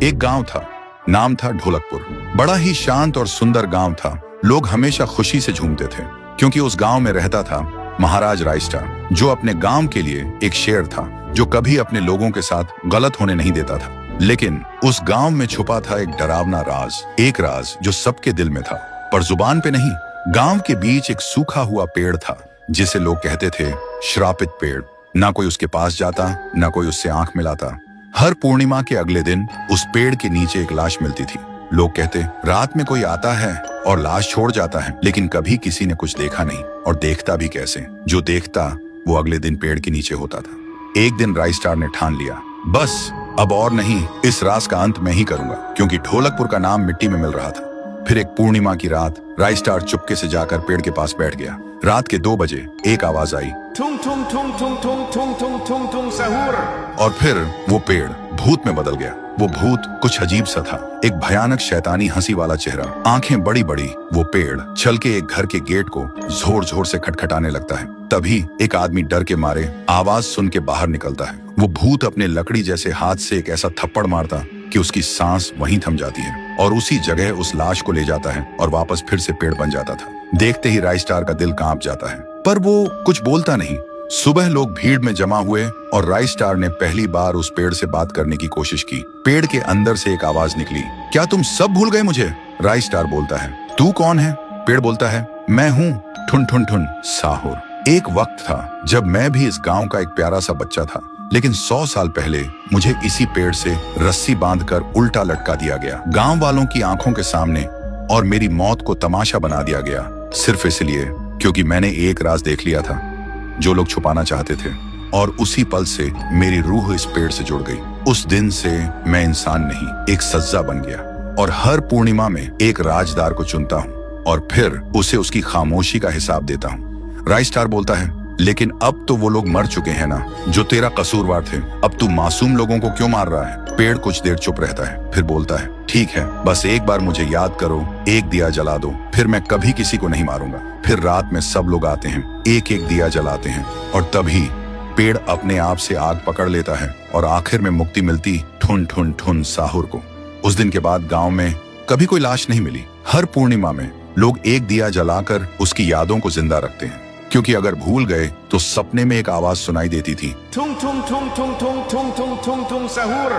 एक गांव था, नाम था ढोलकपुर। बड़ा ही शांत और सुंदर गांव था। लोग हमेशा खुशी से झूमते थे क्योंकि उस गांव में रहता था महाराज रायस्टार, जो अपने गांव के लिए एक शेर था जो कभी अपने लोगों के साथ गलत होने नहीं देता था। लेकिन उस गांव में छुपा था एक डरावना राज, एक राज जो सबके दिल में था पर जुबान पे नहीं। गांव के बीच एक सूखा हुआ पेड़ था जिसे लोग कहते थे श्रापित पेड़। ना कोई उसके पास जाता, ना कोई उससे आंख मिलाता। हर पूर्णिमा के अगले दिन उस पेड़ के नीचे एक लाश मिलती थी। लोग कहते रात में कोई आता है और लाश छोड़ जाता है, लेकिन कभी किसी ने कुछ देखा नहीं और देखता भी कैसे। जो देखता वो अगले दिन पेड़ के नीचे होता था। एक दिन रायस्टार ने ठान लिया, बस अब और नहीं, इस राज का अंत मैं ही करूंगा, क्योंकि ढोलकपुर का नाम मिट्टी में मिल रहा था। फिर एक पूर्णिमा की रात रायस्टार चुपके से जाकर पेड़ के पास बैठ गया। रात के 2 बजे एक आवाज आई, ठुंग ठुंग ठुंग ठुंग ठुंग ठुंग ठुंग ठुंग ठुंग सहूर। और फिर वो पेड़ भूत में बदल गया। वो भूत कुछ अजीब सा था, एक भयानक शैतानी हंसी वाला चेहरा, आंखें बड़ी बड़ी। वो पेड़ चल के एक घर के गेट को जोर जोर से खटखटाने लगता है। तभी एक आदमी डर के मारे आवाज सुन के बाहर निकलता है। वो भूत अपने लकड़ी जैसे हाथ से एक ऐसा थप्पड़ मारता कि उसकी सांस वहीं थम जाती है और उसी जगह उस लाश को ले जाता है और वापस फिर से पेड़ बन जाता था। देखते ही रायस्टार का दिल कांप जाता है, पर वो कुछ बोलता नहीं। सुबह लोग भीड़ में जमा हुए और रायस्टार ने पहली बार उस पेड़ से बात करने की कोशिश की। पेड़ के अंदर से एक आवाज निकली, क्या तुम सब भूल गए मुझे? रायस्टार बोलता है, तू कौन है? पेड़ बोलता है, मैं हूँ ठुन ठुन ठुन साहुर। एक वक्त था जब मैं भी इस गांव का एक प्यारा सा बच्चा था, लेकिन 100 साल पहले मुझे इसी पेड़ से रस्सी बांधकर उल्टा लटका दिया गया, गांव वालों की आंखों के सामने, और मेरी मौत को तमाशा बना दिया गया, सिर्फ इसलिए क्योंकि मैंने एक राज देख लिया था जो लोग छुपाना चाहते थे। और उसी पल से मेरी रूह इस पेड़ से जुड़ गई। उस दिन से मैं इंसान नहीं, एक सज्जा बन गया, और हर पूर्णिमा में एक राजदार को चुनता हूँ और फिर उसे उसकी खामोशी का हिसाब देता हूँ। रायस्टार बोलता है, लेकिन अब तो वो लोग मर चुके हैं ना जो तेरा कसूरवार थे। अब तू मासूम लोगों को क्यों मार रहा है? पेड़ कुछ देर चुप रहता है, फिर बोलता है, ठीक है, बस एक बार मुझे याद करो, एक दिया जला दो, फिर मैं कभी किसी को नहीं मारूंगा। फिर रात में सब लोग आते हैं, एक एक दिया जलाते हैं, और तभी पेड़ अपने आप से आग पकड़ लेता है और आखिर में मुक्ति मिलती ठुन ठुन ठुन साहुर को। उस दिन के बाद गांव में कभी कोई लाश नहीं मिली। हर पूर्णिमा में लोग एक दिया जलाकर उसकी यादों को जिंदा रखते हैं, क्योंकि अगर भूल गए तो सपने में एक आवाज सुनाई देती थी, ठुंग ठुंग ठुंग ठुंग ठुंग ठुंग ठुंग ठुंग ठुंग सहूर।